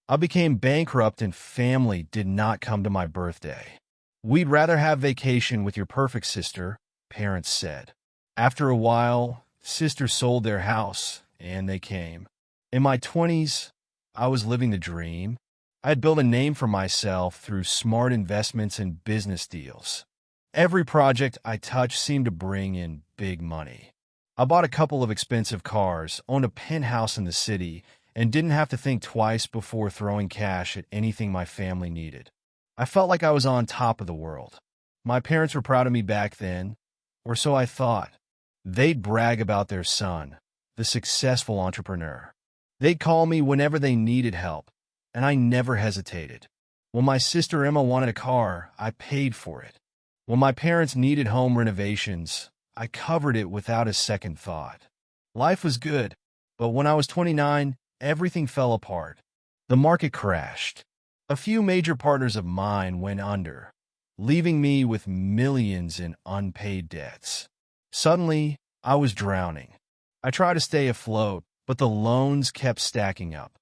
I became bankrupt and family did not come to my birthday. We'd rather have vacation with your perfect sister, parents said. After a while, sister sold their house, and they came. In my 20s, I was living the dream. I had built a name for myself through smart investments and business deals. Every project I touched seemed to bring in big money. I bought a couple of expensive cars, owned a penthouse in the city, and didn't have to think twice before throwing cash at anything my family needed. I felt like I was on top of the world. My parents were proud of me back then, or so I thought. They'd brag about their son, the successful entrepreneur. They'd call me whenever they needed help, and I never hesitated. When my sister Emma wanted a car, I paid for it. When my parents needed home renovations, I covered it without a second thought. Life was good, but when I was 29, everything fell apart. The market crashed. A few major partners of mine went under, leaving me with millions in unpaid debts. Suddenly, I was drowning. I tried to stay afloat, but the loans kept stacking up.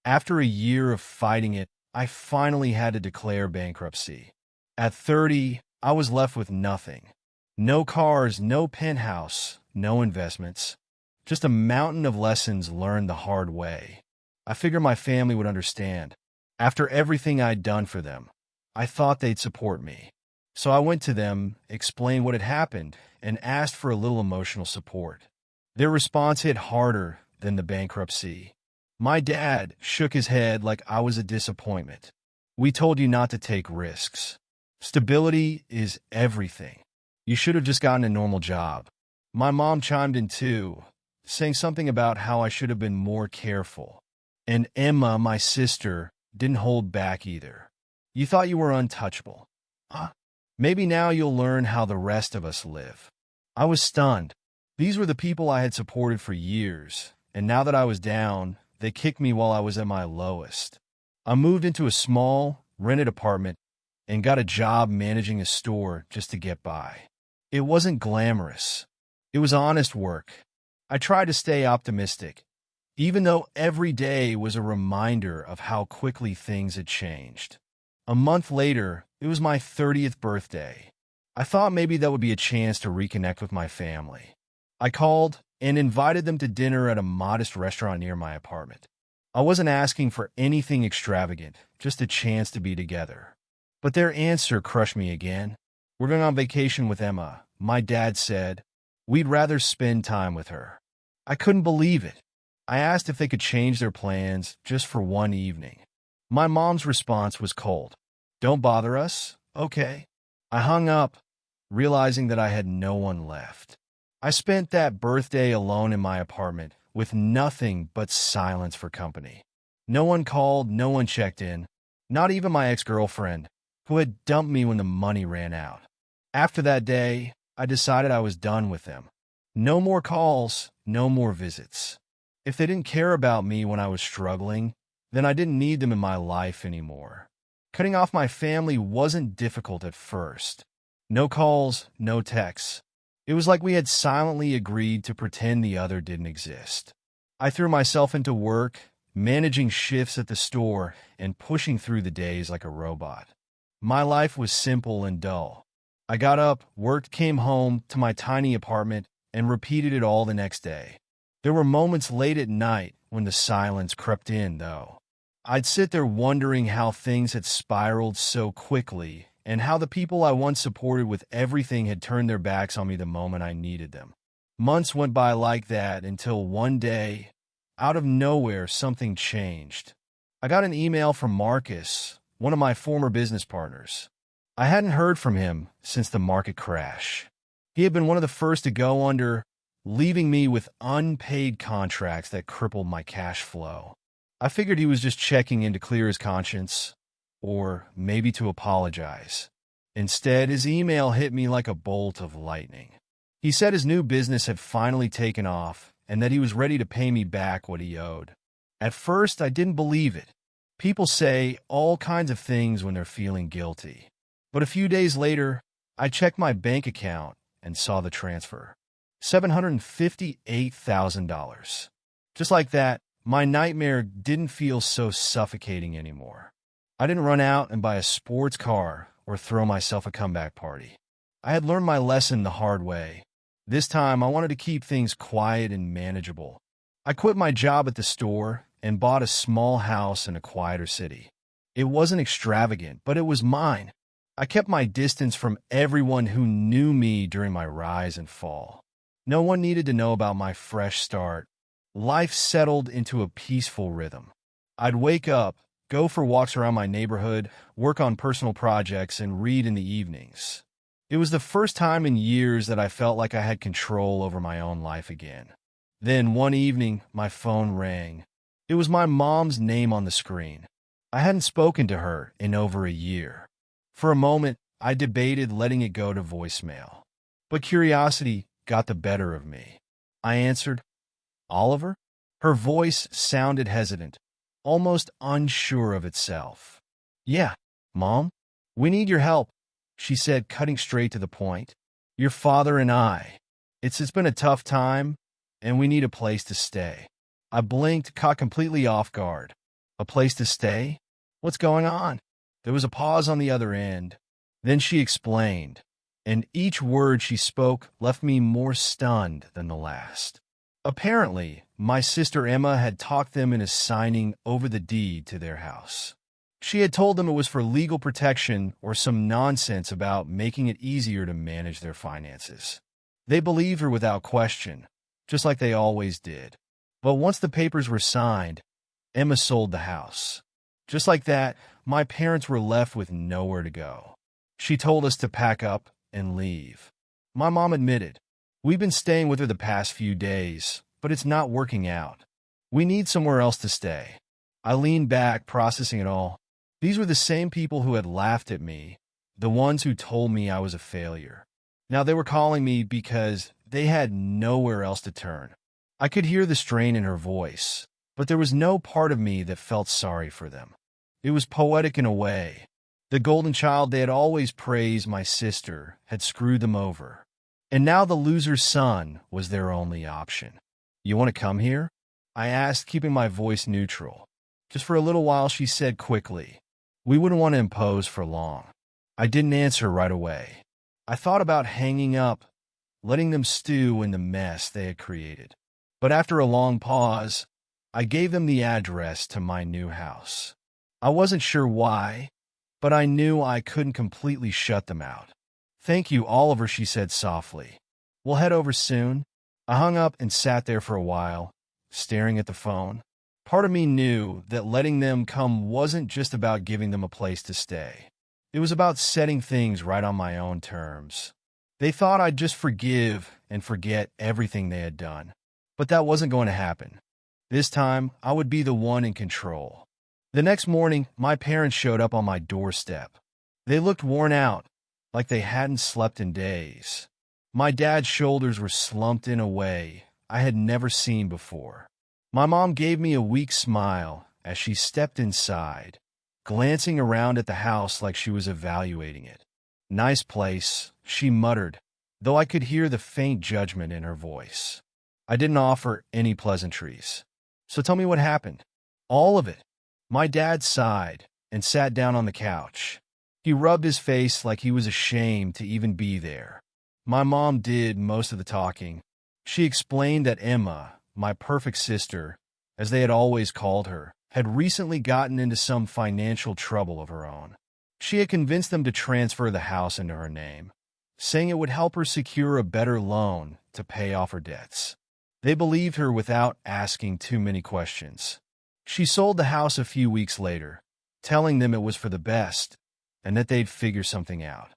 After a year of fighting it, I finally had to declare bankruptcy. At 30, I was left with nothing. No cars, no penthouse, no investments. Just a mountain of lessons learned the hard way. I figured my family would understand. After everything I'd done for them, I thought they'd support me. So I went to them, explained what had happened, and asked for a little emotional support. Their response hit harder than the bankruptcy. My dad shook his head like I was a disappointment. We told you not to take risks. Stability is everything. You should have just gotten a normal job. My mom chimed in too, saying something about how I should have been more careful. And Emma, my sister, didn't hold back either. You thought you were untouchable. Huh? Maybe now you'll learn how the rest of us live. I was stunned. These were the people I had supported for years, and now that I was down, they kicked me while I was at my lowest. I moved into a small, rented apartment and got a job managing a store just to get by. It wasn't glamorous. It was honest work. I tried to stay optimistic, even though every day was a reminder of how quickly things had changed. A month later, it was my 30th birthday. I thought maybe that would be a chance to reconnect with my family. I called and invited them to dinner at a modest restaurant near my apartment. I wasn't asking for anything extravagant, just a chance to be together. But their answer crushed me again. We're going on vacation with Emma, my dad said. We'd rather spend time with her. I couldn't believe it. I asked if they could change their plans just for one evening. My mom's response was cold. Don't bother us, okay? I hung up, realizing that I had no one left. I spent that birthday alone in my apartment with nothing but silence for company. No one called, no one checked in, not even my ex-girlfriend, who had dumped me when the money ran out. After that day, I decided I was done with them. No more calls, no more visits. If they didn't care about me when I was struggling, then I didn't need them in my life anymore. Cutting off my family wasn't difficult at first. No calls, no texts. It was like we had silently agreed to pretend the other didn't exist. I threw myself into work, managing shifts at the store and pushing through the days like a robot. My life was simple and dull. I got up, worked, came home to my tiny apartment, and repeated it all the next day. There were moments late at night when the silence crept in, though. I'd sit there wondering how things had spiraled so quickly and how the people I once supported with everything had turned their backs on me the moment I needed them. Months went by like that until one day, out of nowhere, something changed. I got an email from Marcus, one of my former business partners. I hadn't heard from him since the market crash. He had been one of the first to go under, leaving me with unpaid contracts that crippled my cash flow. I figured he was just checking in to clear his conscience, or maybe to apologize. Instead, his email hit me like a bolt of lightning. He said his new business had finally taken off and that he was ready to pay me back what he owed. At first, I didn't believe it. People say all kinds of things when they're feeling guilty. But a few days later, I checked my bank account and saw the transfer. $758,000. Just like that, My nightmare didn't feel so suffocating anymore. I didn't run out and buy a sports car or throw myself a comeback party. I had learned my lesson the hard way. This time, I wanted to keep things quiet and manageable. I quit my job at the store and bought a small house in a quieter city. It wasn't extravagant, but it was mine. I kept my distance from everyone who knew me during my rise and fall. No one needed to know about my fresh start. Life settled into a peaceful rhythm. I'd wake up, go for walks around my neighborhood, work on personal projects, and read in the evenings. It was the first time in years that I felt like I had control over my own life again. Then one evening, my phone rang. It was my mom's name on the screen. I hadn't spoken to her in over a year. For a moment, I debated letting it go to voicemail. But curiosity got the better of me. I answered, "Oliver?" Her voice sounded hesitant, almost unsure of itself. "Yeah, Mom? We need your help," she said, cutting straight to the point. "Your father and I. It's been a tough time, and we need a place to stay." I blinked, caught completely off guard. A place to stay? What's going on? There was a pause on the other end. Then she explained, and each word she spoke left me more stunned than the last. Apparently, my sister Emma had talked them into signing over the deed to their house. She had told them it was for legal protection or some nonsense about making it easier to manage their finances. They believed her without question, just like they always did. But once the papers were signed, Emma sold the house. Just like that, my parents were left with nowhere to go. She told us to pack up and leave. My mom admitted, "We've been staying with her the past few days, but it's not working out. We need somewhere else to stay." I leaned back, processing it all. These were the same people who had laughed at me, the ones who told me I was a failure. Now they were calling me because they had nowhere else to turn. I could hear the strain in her voice, but there was no part of me that felt sorry for them. It was poetic in a way. The golden child they had always praised, my sister, had screwed them over. And now the loser's son was their only option. "You want to come here?" I asked, keeping my voice neutral. Just for a little while, she said quickly, "We wouldn't want to impose for long." I didn't answer right away. I thought about hanging up, letting them stew in the mess they had created. But after a long pause, I gave them the address to my new house. I wasn't sure why, but I knew I couldn't completely shut them out. "Thank you, Oliver," she said softly. "We'll head over soon." I hung up and sat there for a while, staring at the phone. Part of me knew that letting them come wasn't just about giving them a place to stay. It was about setting things right on my own terms. They thought I'd just forgive and forget everything they had done. But that wasn't going to happen. This time, I would be the one in control. The next morning, my parents showed up on my doorstep. They looked worn out, like they hadn't slept in days. My dad's shoulders were slumped in a way I had never seen before. My mom gave me a weak smile as she stepped inside, glancing around at the house like she was evaluating it. "Nice place," she muttered, though I could hear the faint judgment in her voice. I didn't offer any pleasantries. "So tell me what happened." "All of it." My dad sighed and sat down on the couch. He rubbed his face like he was ashamed to even be there. My mom did most of the talking. She explained that Emma, my perfect sister, as they had always called her, had recently gotten into some financial trouble of her own. She had convinced them to transfer the house into her name, saying it would help her secure a better loan to pay off her debts. They believed her without asking too many questions. She sold the house a few weeks later, telling them it was for the best and that they'd figure something out.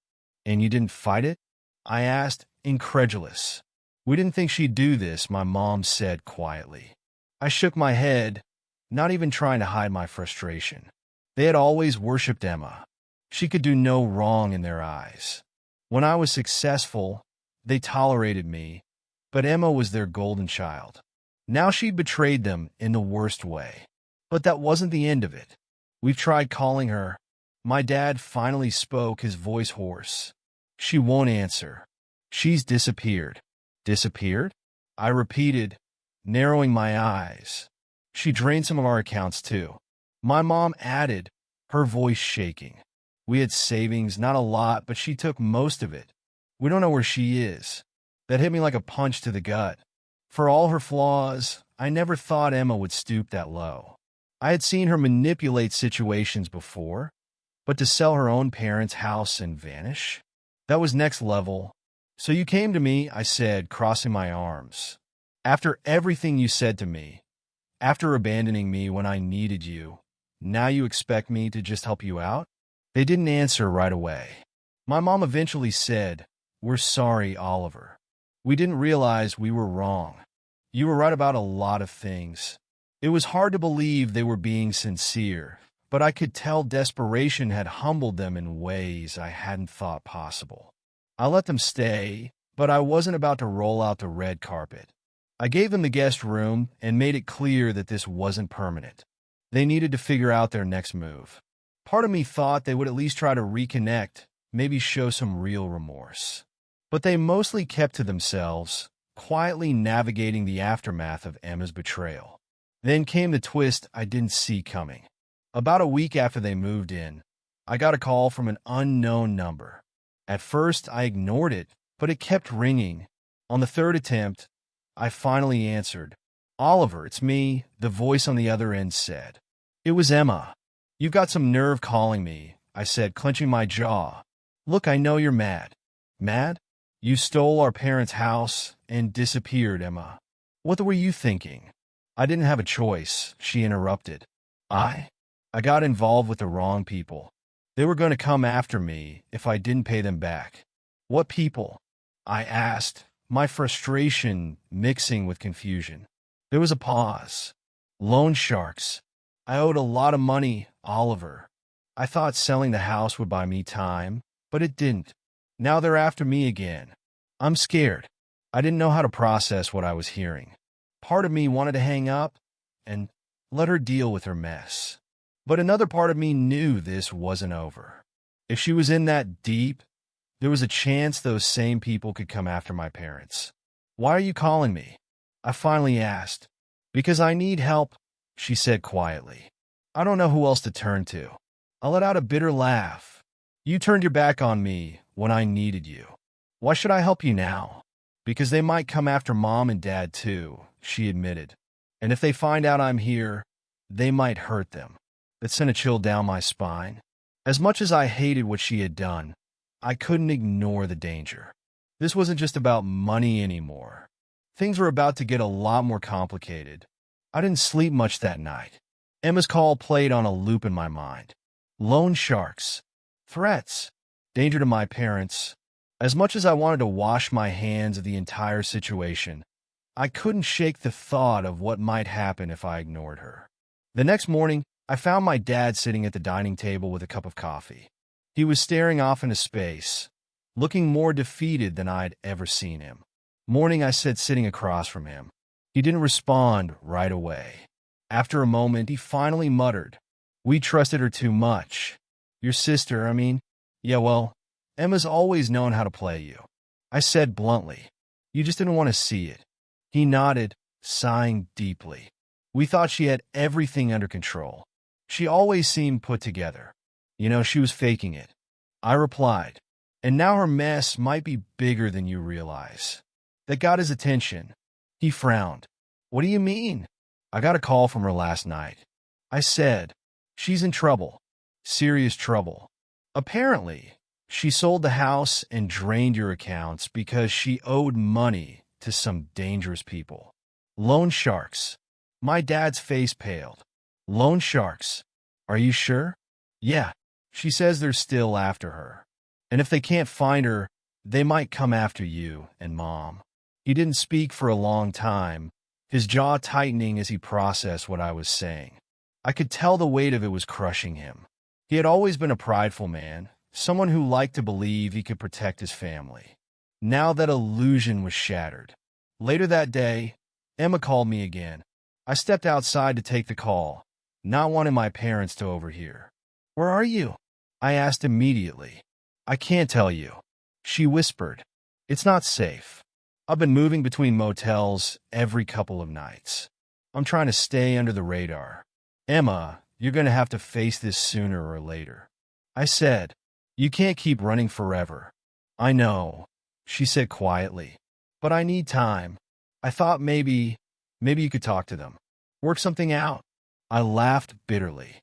"And you didn't fight it?" I asked, incredulous. "We didn't think she'd do this," my mom said quietly. I shook my head, not even trying to hide my frustration. They had always worshipped Emma. She could do no wrong in their eyes. When I was successful, they tolerated me, but Emma was their golden child. Now she'd betrayed them in the worst way. But that wasn't the end of it. We've tried calling her. My dad finally spoke, his voice hoarse. "She won't answer. She's disappeared." "Disappeared?" I repeated, narrowing my eyes. She drained some of our accounts too. My mom added, her voice shaking. We had savings, not a lot, but she took most of it. We don't know where she is. That hit me like a punch to the gut. For all her flaws, I never thought Emma would stoop that low. I had seen her manipulate situations before, but to sell her own parents' house and vanish? That was next level. So you came to me, I said, crossing my arms. After everything you said to me, after abandoning me when I needed you, now you expect me to just help you out? They didn't answer right away. My mom eventually said, "We're sorry, Oliver. We didn't realize we were wrong. You were right about a lot of things." It was hard to believe they were being sincere, but I could tell desperation had humbled them in ways I hadn't thought possible. I let them stay, but I wasn't about to roll out the red carpet. I gave them the guest room and made it clear that this wasn't permanent. They needed to figure out their next move. Part of me thought they would at least try to reconnect, maybe show some real remorse. But they mostly kept to themselves, quietly navigating the aftermath of Emma's betrayal. Then came the twist I didn't see coming. About a week after they moved in, I got a call from an unknown number. At first, I ignored it, but it kept ringing. On the third attempt, I finally answered. "Oliver, it's me," the voice on the other end said. It was Emma. "You've got some nerve calling me," I said, clenching my jaw. "Look, I know you're mad." "Mad? You stole our parents' house and disappeared, Emma. What were you thinking?" "I didn't have a choice," she interrupted. I got involved with the wrong people. They were going to come after me if I didn't pay them back." "What people?" I asked, my frustration mixing with confusion. There was a pause. "Loan sharks. I owed a lot of money, Oliver. I thought selling the house would buy me time, but it didn't. Now they're after me again. I'm scared." I didn't know how to process what I was hearing. Part of me wanted to hang up and let her deal with her mess. But another part of me knew this wasn't over. If she was in that deep, there was a chance those same people could come after my parents. "Why are you calling me?" I finally asked. "Because I need help," she said quietly. "I don't know who else to turn to." I let out a bitter laugh. "You turned your back on me when I needed you. Why should I help you now?" "Because they might come after Mom and Dad too," she admitted. "And if they find out I'm here, they might hurt them." That sent a chill down my spine. As much as I hated what she had done, I couldn't ignore the danger. This wasn't just about money anymore. Things were about to get a lot more complicated. I didn't sleep much that night. Emma's call played on a loop in my mind. Loan sharks. Threats. Danger to my parents. As much as I wanted to wash my hands of the entire situation, I couldn't shake the thought of what might happen if I ignored her. The next morning, I found my dad sitting at the dining table with a cup of coffee. He was staring off into space, looking more defeated than I'd ever seen him. "Morning," I said, sitting across from him. He didn't respond right away. After a moment, he finally muttered, "We trusted her too much. Your sister, I mean. Yeah, well, Emma's always known how to play you." I said bluntly. "You just didn't want to see it." He nodded, sighing deeply. "We thought she had everything under control. She always seemed put together. You know, she was faking it." I replied, "And now her mess might be bigger than you realize." That got his attention. He frowned. "What do you mean?" "I got a call from her last night." I said, "She's in trouble. Serious trouble. Apparently, she sold the house and drained your accounts because she owed money to some dangerous people. Loan sharks." My dad's face paled. "Loan sharks. Are you sure?" "Yeah. She says they're still after her. And if they can't find her, they might come after you and Mom." He didn't speak for a long time, his jaw tightening as he processed what I was saying. I could tell the weight of it was crushing him. He had always been a prideful man, someone who liked to believe he could protect his family. Now that illusion was shattered. Later that day, Emma called me again. I stepped outside to take the call, not wanting my parents to overhear. "Where are you?" I asked immediately. "I can't tell you," she whispered. "It's not safe. I've been moving between motels every couple of nights." I'm trying to stay under the radar. Emma, you're going to have to face this sooner or later. I said, you can't keep running forever. I know, she said quietly. But I need time. I thought maybe you could talk to them. Work something out. I laughed bitterly.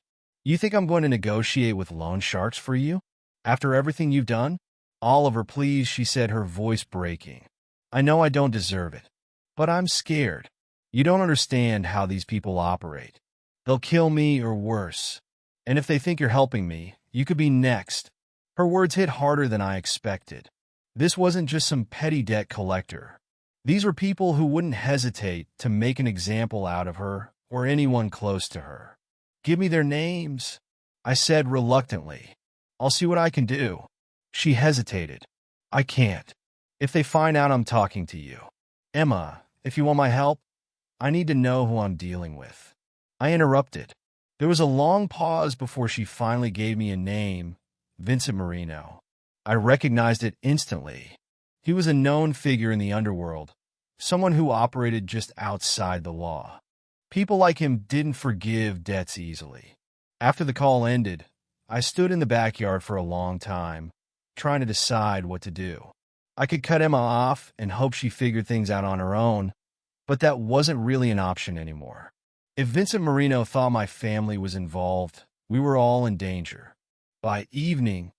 You think I'm going to negotiate with loan sharks for you? After everything you've done? Oliver, please, she said, her voice breaking. I know I don't deserve it, but I'm scared. You don't understand how these people operate. They'll kill me or worse. And if they think you're helping me, you could be next. Her words hit harder than I expected. This wasn't just some petty debt collector. These were people who wouldn't hesitate to make an example out of her or anyone close to her. Give me their names, I said reluctantly. I'll see what I can do. She hesitated. I can't. If they find out I'm talking to you. Emma, if you want my help, I need to know who I'm dealing with. I interrupted. There was a long pause before she finally gave me a name, Vincent Marino. I recognized it instantly. He was a known figure in the underworld, someone who operated just outside the law. People like him didn't forgive debts easily. After the call ended, I stood in the backyard for a long time, trying to decide what to do. I could cut Emma off and hope she figured things out on her own, but that wasn't really an option anymore. If Vincent Marino thought my family was involved, we were all in danger. By evening,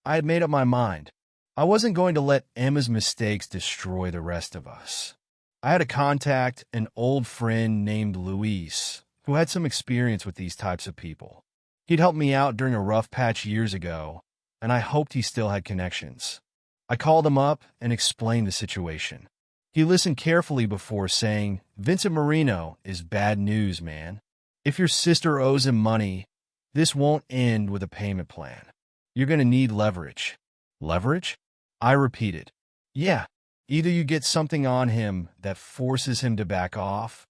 I had made up my mind. I wasn't going to let Emma's mistakes destroy the rest of us. I had a contact, an old friend named Luis, who had some experience with these types of people. He'd helped me out during a rough patch years ago, and I hoped he still had connections. I called him up and explained the situation. He listened carefully before saying, Vincent Marino is bad news, man. If your sister owes him money, this won't end with a payment plan. You're going to need leverage. Leverage? I repeated. Yeah, either you get something on him that forces him to back off,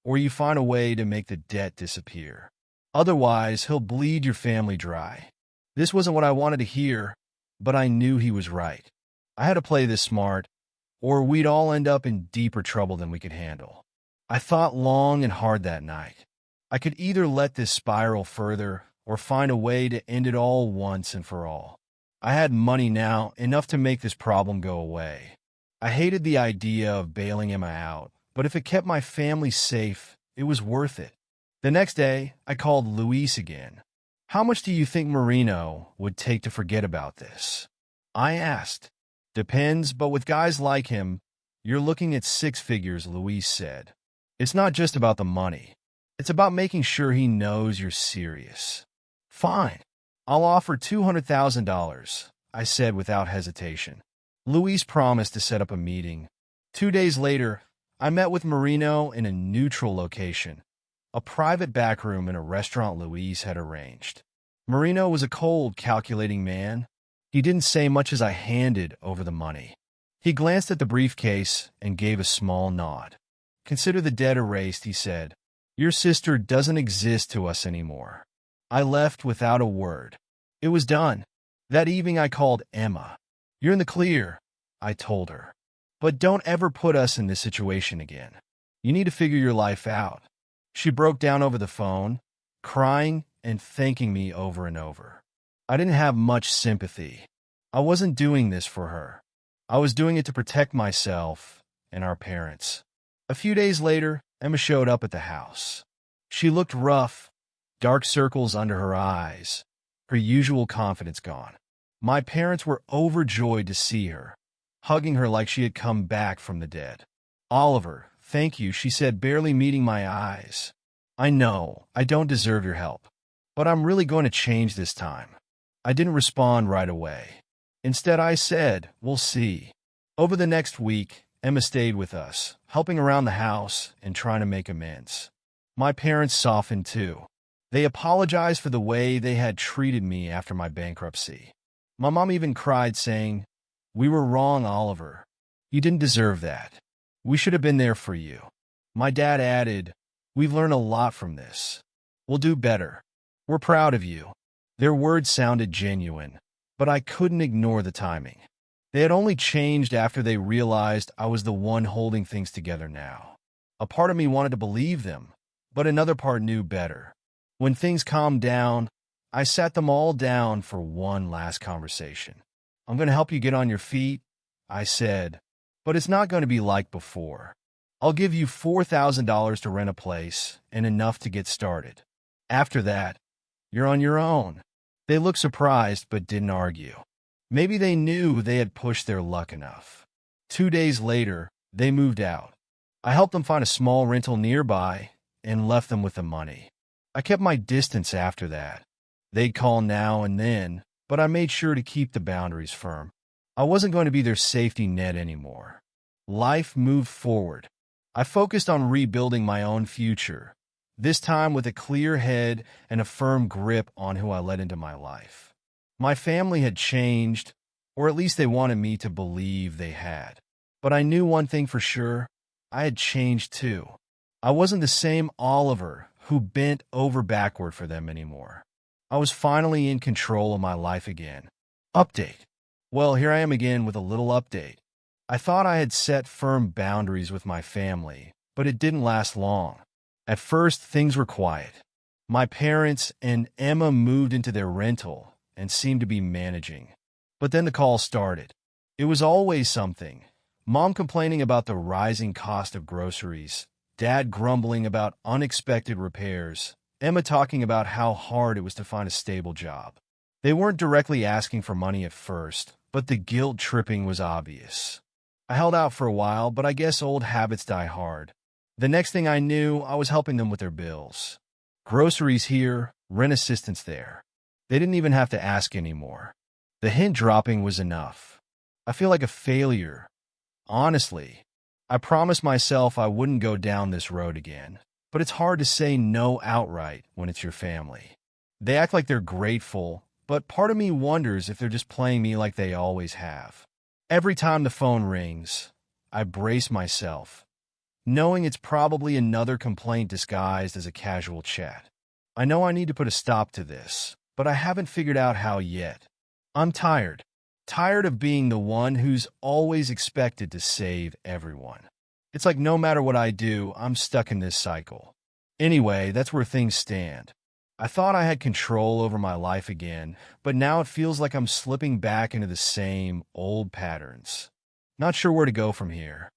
or you find a way to make the debt disappear. Otherwise, he'll bleed your family dry. This wasn't what I wanted to hear, but I knew he was right. I had to play this smart, or we'd all end up in deeper trouble than we could handle. I thought long and hard that night. I could either let this spiral further or find a way to end it all once and for all. I had money now, enough to make this problem go away. I hated the idea of bailing Emma out, but if it kept my family safe, it was worth it. The next day, I called Luis again. How much do you think Marino would take to forget about this? I asked. Depends, but with guys like him, you're looking at 6 figures, Luis said. It's not just about the money. It's about making sure he knows you're serious. Fine. I'll offer $200,000, I said without hesitation. Luis promised to set up a meeting. 2 days later, I met with Marino in a neutral location, a private back room in a restaurant Luis had arranged. Marino was a cold, calculating man. He didn't say much as I handed over the money. He glanced at the briefcase and gave a small nod. Consider the debt erased, he said. Your sister doesn't exist to us anymore. I left without a word. It was done. That evening I called Emma. You're in the clear, I told her. But don't ever put us in this situation again. You need to figure your life out. She broke down over the phone, crying and thanking me over and over. I didn't have much sympathy. I wasn't doing this for her. I was doing it to protect myself and our parents. A few days later, Emma showed up at the house. She looked rough, dark circles under her eyes, her usual confidence gone. My parents were overjoyed to see her, hugging her like she had come back from the dead. Oliver, thank you, she said, barely meeting my eyes. I know, I don't deserve your help, but I'm really going to change this time. I didn't respond right away. Instead, I said, we'll see. Over the next week, Emma stayed with us, helping around the house and trying to make amends. My parents softened too. They apologized for the way they had treated me after my bankruptcy. My mom even cried, saying, We were wrong, Oliver. You didn't deserve that. We should have been there for you. My dad added, We've learned a lot from this. We'll do better. We're proud of you. Their words sounded genuine, but I couldn't ignore the timing. They had only changed after they realized I was the one holding things together now. A part of me wanted to believe them, But another part knew better. When things calmed down, I sat them all down for one last conversation. I'm going to help you get on your feet, I said, but it's not going to be like before. I'll give you $4,000 to rent a place and enough to get started. After that, you're on your own. They looked surprised but didn't argue. Maybe they knew they had pushed their luck enough. 2 days later, they moved out. I helped them find a small rental nearby and left them with the money. I kept my distance after that. They'd call now and then, but I made sure to keep the boundaries firm. I wasn't going to be their safety net anymore. Life moved forward. I focused on rebuilding my own future, this time with a clear head and a firm grip on who I let into my life. My family had changed, or at least they wanted me to believe they had. But I knew one thing for sure, I had changed too. I wasn't the same Oliver who bent over backward for them anymore. I was finally in control of my life again. Update. Well, here I am again with a little update. I thought I had set firm boundaries with my family, but it didn't last long. At first, things were quiet. My parents and Emma moved into their rental and seemed to be managing. But then the call started. It was always something. Mom complaining about the rising cost of groceries, Dad grumbling about unexpected repairs, Emma talking about how hard it was to find a stable job. They weren't directly asking for money at first, but the guilt tripping was obvious. I held out for a while, but I guess old habits die hard. The next thing I knew, I was helping them with their bills. Groceries here, rent assistance there. They didn't even have to ask anymore. The hint dropping was enough. I feel like a failure. Honestly, I promised myself I wouldn't go down this road again, but it's hard to say no outright when it's your family. They act like they're grateful, but part of me wonders if they're just playing me like they always have. Every time the phone rings, I brace myself, knowing it's probably another complaint disguised as a casual chat. I know I need to put a stop to this, but I haven't figured out how yet. I'm tired. Tired of being the one who's always expected to save everyone. It's like no matter what I do, I'm stuck in this cycle. Anyway, that's where things stand. I thought I had control over my life again, but now it feels like I'm slipping back into the same old patterns. Not sure where to go from here.